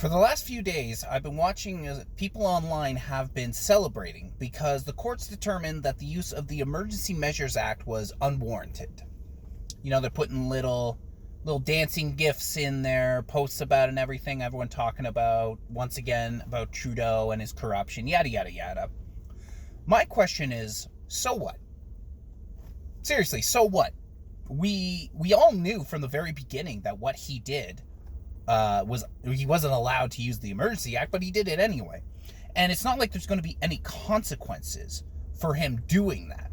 For the last few days, I've been watching as people online have been celebrating because the courts determined that the use of the Emergency Measures Act was unwarranted. They're putting little dancing gifs in there, posts about it and everything, everyone talking about, once again, about Trudeau and his corruption, yada, yada, yada. My question is, so what? Seriously, so what? We all knew from the very beginning that what he did he wasn't allowed to use the Emergency Act, but he did it anyway. And it's not like there's going to be any consequences for him doing that.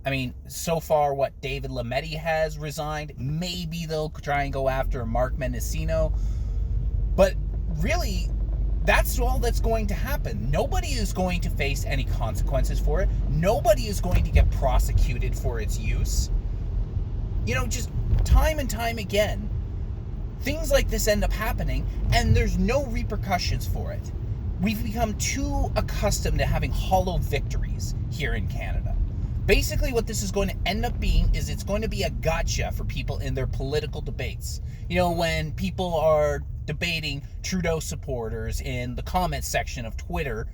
I mean, so far, David Lametti has resigned. Maybe they'll try and go after Mark Mendocino. But really, that's all that's going to happen. Nobody is going to face any consequences for it. Nobody is going to get prosecuted for its use. Just time and time again, things like this end up happening, and there's no repercussions for it. We've become too accustomed to having hollow victories here in Canada. Basically, what this is going to end up being is it's going to be a gotcha for people in their political debates. When people are debating Trudeau supporters in the comments section of Twitter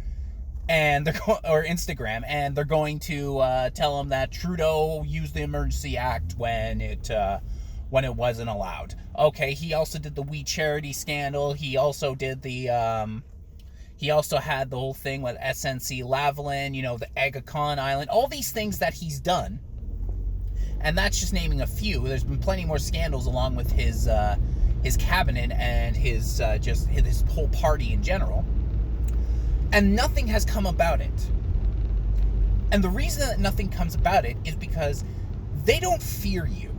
or Instagram, and they're going to tell them that Trudeau used the Emergency Act when it wasn't allowed. Okay, he also did the We Charity scandal. He also did he also had the whole thing with SNC Lavalin, the Aga Khan Island, all these things that he's done. And that's just naming a few. There's been plenty more scandals along with his cabinet and his whole party in general. And nothing has come about it. And the reason that nothing comes about it is because they don't fear you.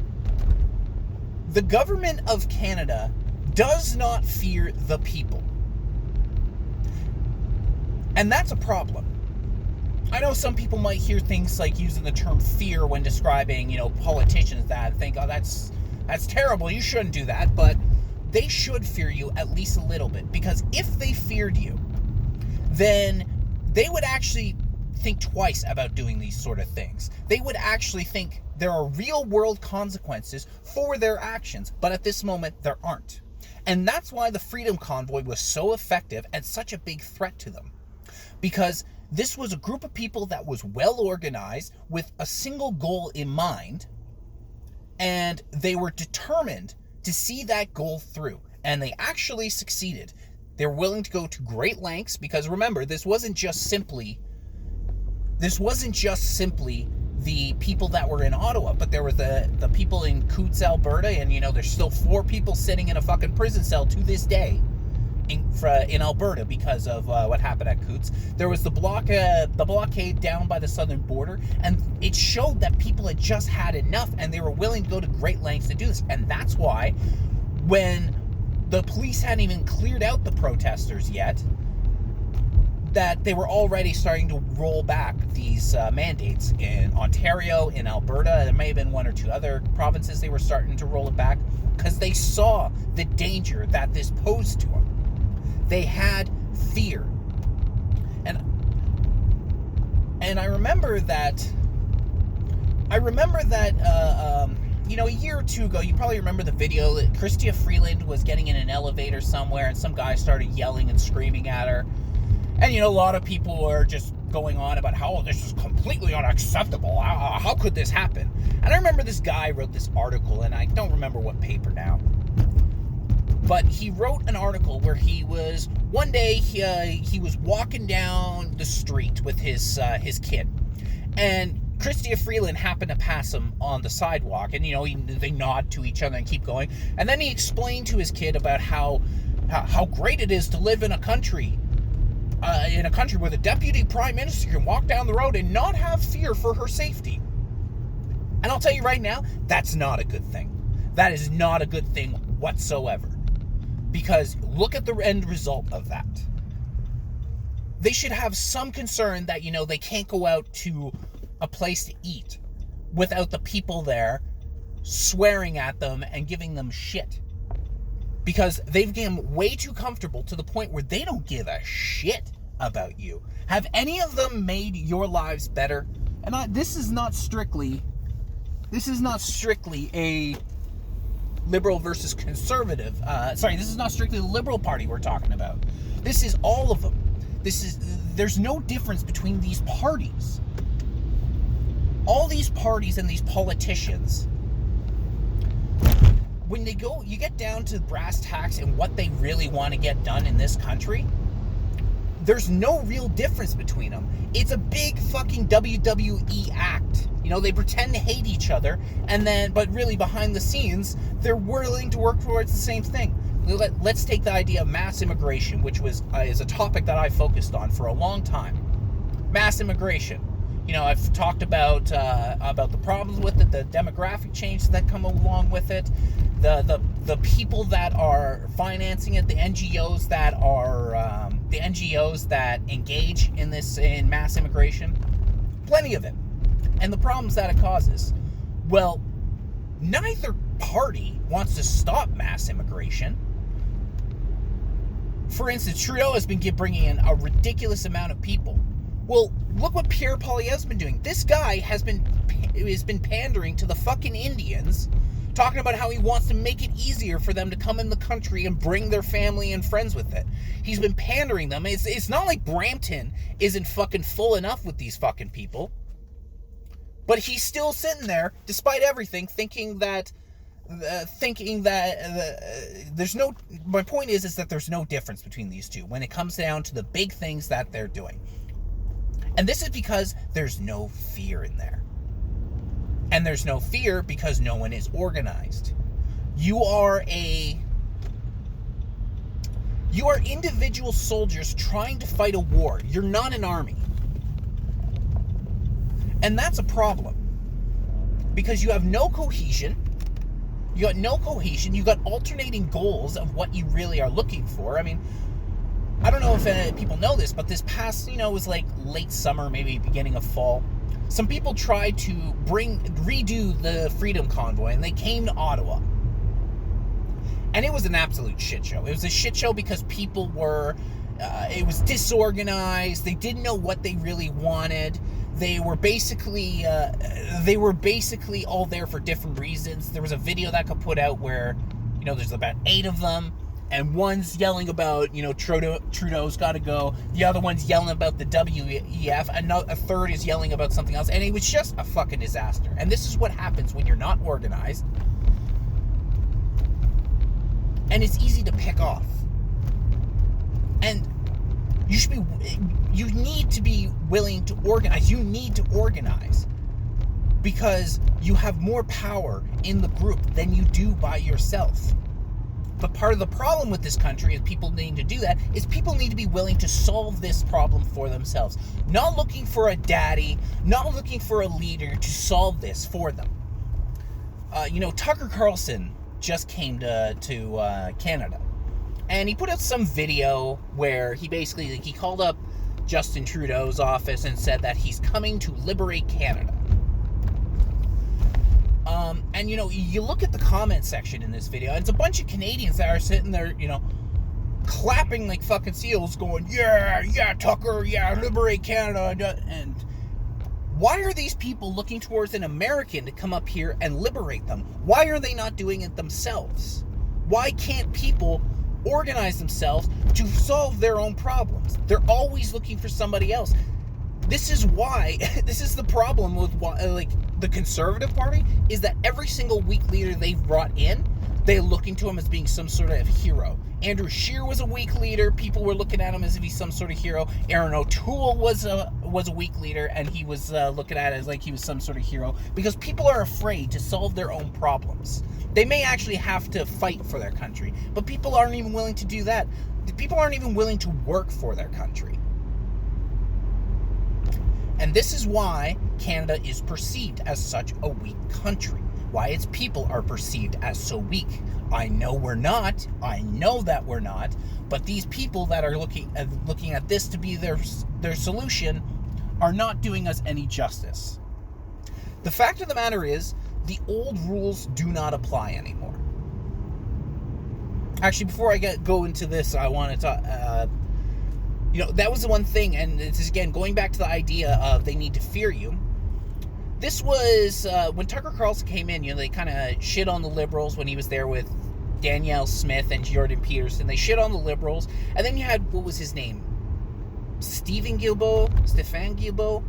The government of Canada does not fear the people. And that's a problem. I know some people might hear things like using the term fear when describing, politicians that think, oh, that's terrible, you shouldn't do that. But they should fear you at least a little bit. Because if they feared you, then they would actually think twice about doing these sort of things. They would actually think there are real world consequences for their actions, but at this moment there aren't. And that's why the Freedom Convoy was so effective and such a big threat to them. Because this was a group of people that was well organized with a single goal in mind, and they were determined to see that goal through, and they actually succeeded. They were willing to go to great lengths, because remember, this wasn't just simply the people that were in Ottawa, but there were the people in Coutts, Alberta, and there's still 4 people sitting in a fucking prison cell to this day in Alberta because of what happened at Coutts. There was the blockade down by the southern border, and it showed that people had just had enough, and they were willing to go to great lengths to do this. And that's why, when the police hadn't even cleared out the protesters yet, that they were already starting to roll back these mandates in Ontario, in Alberta. There may have been 1 or 2 other provinces they were starting to roll it back because they saw the danger that this posed to them. They had fear. And I remember that a year or 2 ago, you probably remember the video that Chrystia Freeland was getting in an elevator somewhere and some guy started yelling and screaming at her. And, a lot of people are just going on about how this is completely unacceptable. How could this happen? And I remember this guy wrote this article, and I don't remember what paper now. But he wrote an article where one day he was walking down the street with his kid. And Chrystia Freeland happened to pass him on the sidewalk. And, they nod to each other and keep going. And then he explained to his kid about how great it is to live in a country where the deputy prime minister can walk down the road and not have fear for her safety. And I'll tell you right now, that's not a good thing. That is not a good thing whatsoever. Because look at the end result of that. They should have some concern that, they can't go out to a place to eat without the people there swearing at them and giving them shit. Because they've gotten way too comfortable to the point where they don't give a shit about you. Have any of them made your lives better? And this is not strictly a liberal versus conservative. This is not strictly the Liberal Party we're talking about. This is all of them. There's no difference between these parties. All these parties and these politicians, when you get down to brass tacks and what they really want to get done in this country, there's no real difference between them. It's a big fucking WWE act. They pretend to hate each other, but really behind the scenes, they're willing to work towards the same thing. Let's take the idea of mass immigration, which is a topic that I focused on for a long time. Mass immigration. I've talked about the problems with it, the demographic changes that come along with it, the people that are financing it, the NGOs that engage in mass immigration, plenty of it, and the problems that it causes. Well, neither party wants to stop mass immigration. For instance, Trudeau has been bringing in a ridiculous amount of people. Well, look what Pierre Poilievre's been doing. This guy has been pandering to the fucking Indians, talking about how he wants to make it easier for them to come in the country and bring their family and friends with it. He's been pandering them. It's not like Brampton isn't fucking full enough with these fucking people. But he's still sitting there, despite everything, thinking that there's no... My point is that there's no difference between these two when it comes down to the big things that they're doing. And this is because there's no fear in there. And there's no fear because no one is organized. You are individual soldiers trying to fight a war. You're not an army. And that's a problem. Because you have no cohesion. You got alternating goals of what you really are looking for. I mean, I don't know if people know this, but this past, it was like late summer, maybe beginning of fall. Some people tried to redo the Freedom Convoy, and they came to Ottawa. And it was an absolute shit show. It was a shit show because people were, it was disorganized. They didn't know what they really wanted. They were basically all there for different reasons. There was a video that got put out where, there's about 8 of them. And one's yelling about, Trudeau's got to go. The other one's yelling about the WEF. And a third is yelling about something else. And it was just a fucking disaster. And this is what happens when you're not organized. And it's easy to pick off. And you need to be willing to organize. You need to organize. Because you have more power in the group than you do by yourself. But part of the problem with this country is people needing to do that is people need to be willing to solve this problem for themselves. Not looking for a daddy, not looking for a leader to solve this for them. Tucker Carlson just came to Canada. And he put out some video where he basically, he called up Justin Trudeau's office and said that he's coming to liberate Canada. And you look at the comment section in this video, and it's a bunch of Canadians that are sitting there, clapping like fucking seals, going, yeah, Tucker, yeah, liberate Canada. And why are these people looking towards an American to come up here and liberate them? Why are they not doing it themselves? Why can't people organize themselves to solve their own problems? They're always looking for somebody else. This is the problem with the Conservative Party, is that every single weak leader they've brought in, they're looking to him as being some sort of hero. Andrew Scheer was a weak leader. People were looking at him as if he's some sort of hero. Aaron O'Toole was a weak leader, and he was looking at it as like he was some sort of hero, because people are afraid to solve their own problems. They may actually have to fight for their country, but people aren't even willing to do that. People aren't even willing to work for their country. And this is why Canada is perceived as such a weak country. Why its people are perceived as so weak. I know we're not. I know that we're not. But these people that are looking at this to be their solution are not doing us any justice. The fact of the matter is, the old rules do not apply anymore. Actually, before I go into this, I want to that was the one thing, and this is again going back to the idea of they need to fear you. This was when Tucker Carlson came in. They kind of shit on the liberals when he was there with Danielle Smith and Jordan Peterson. They shit on the liberals, and then you had, what was his name? Stefan Guilbeault.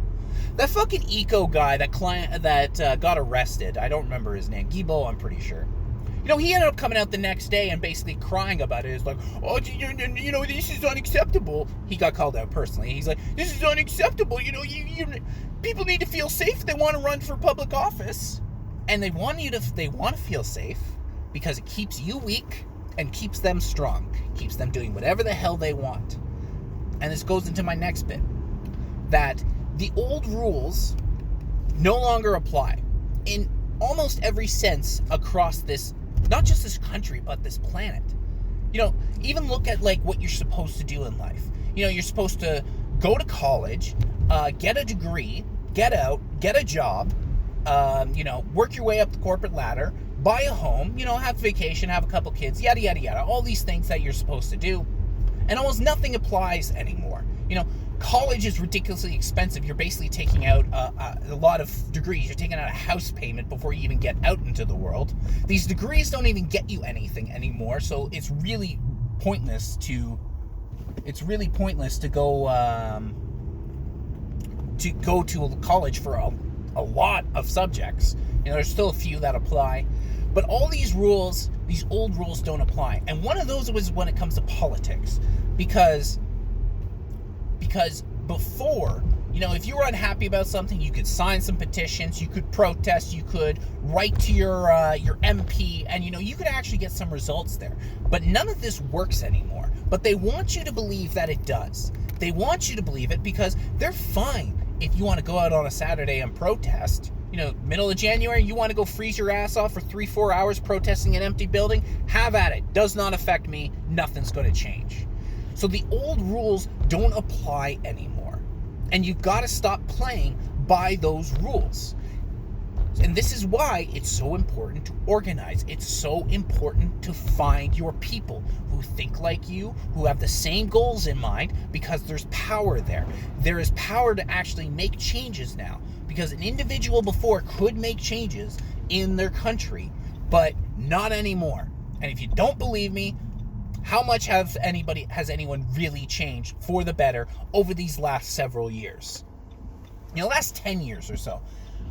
That fucking eco guy, that got arrested. I don't remember his name. Guilbeault, I'm pretty sure. He ended up coming out the next day and basically crying about it. It's like, oh, this is unacceptable. He got called out personally. He's like, this is unacceptable. People need to feel safe if they want to run for public office. And they want to feel safe because it keeps you weak and keeps them strong. Keeps them doing whatever the hell they want. And this goes into my next bit. That the old rules no longer apply in almost every sense across this, not just this country, but this planet. Even look at what you're supposed to do in life. You're supposed to go to college, get a degree, get out, get a job, work your way up the corporate ladder, buy a home, have a vacation, have a couple kids, yada, yada, yada. All these things that you're supposed to do. And almost nothing applies anymore. College is ridiculously expensive. You're basically taking out a lot of degrees. You're taking out a house payment before you even get out into the world. These degrees don't even get you anything anymore, so it's really pointless to go to college for a lot of subjects. There's still a few that apply, but all these rules, these old rules, don't apply. And one of those was when it comes to politics, because before, if you were unhappy about something, you could sign some petitions, you could protest, you could write to your MP, and you could actually get some results there. But none of this works anymore. But they want you to believe that it does. They want you to believe it because they're fine if you want to go out on a Saturday and protest. Middle of January, you want to go freeze your ass off for 3-4 hours protesting an empty building? Have at it. Does not affect me. Nothing's going to change. So the old rules don't apply anymore. And you've got to stop playing by those rules. And this is why it's so important to organize. It's so important to find your people who think like you, who have the same goals in mind, because there's power there. There is power to actually make changes now. Because an individual before could make changes in their country, but not anymore. And if you don't believe me, how much has anyone really changed for the better over these last several years? Last 10 years or so.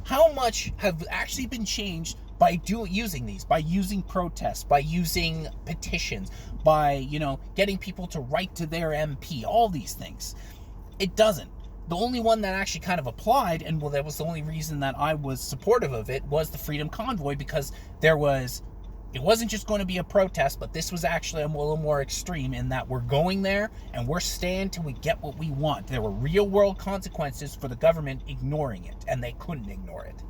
How much have actually been changed by using protests, by using petitions, by, getting people to write to their MP, all these things? It doesn't. The only one that actually kind of applied, and that was the only reason that I was supportive of it, was the Freedom Convoy, because it wasn't just going to be a protest, but this was actually a little more extreme in that we're going there and we're staying till we get what we want. There were real world consequences for the government ignoring it, and they couldn't ignore it.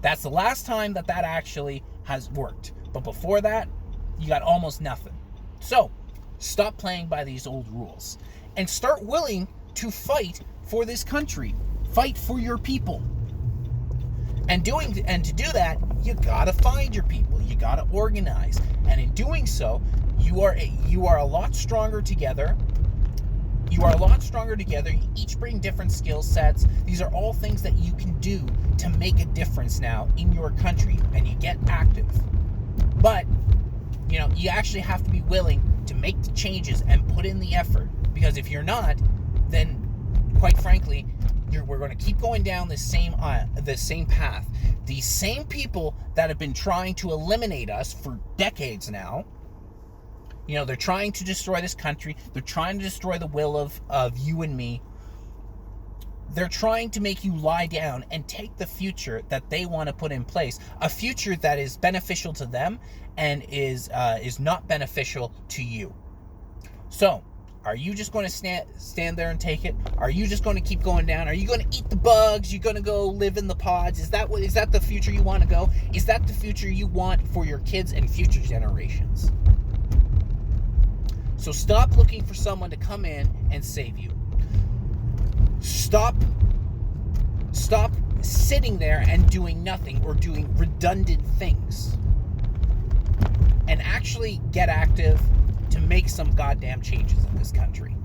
That's the last time that actually has worked. But before that, you got almost nothing. So, stop playing by these old rules and start willing to fight for this country. Fight for your people. And to do that, you gotta find your people. You gotta organize. And in doing so, you are a lot stronger together. You each bring different skill sets. These are all things that you can do to make a difference now in your country, and you get active. But you actually have to be willing to make the changes and put in the effort, because if you're not, then quite frankly, we're going to keep going down the same path. These same people that have been trying to eliminate us for decades now, they're trying to destroy this country. They're trying to destroy the will of you and me. They're trying to make you lie down and take the future that they want to put in place, a future that is beneficial to them and is not beneficial to you. So, are you just going to stand there and take it? Are you just going to keep going down? Are you going to eat the bugs? You're going to go live in the pods? Is that the future you want to go? Is that the future you want for your kids and future generations? So stop looking for someone to come in and save you. Stop sitting there and doing nothing or doing redundant things. And actually get active to make some goddamn changes in this country.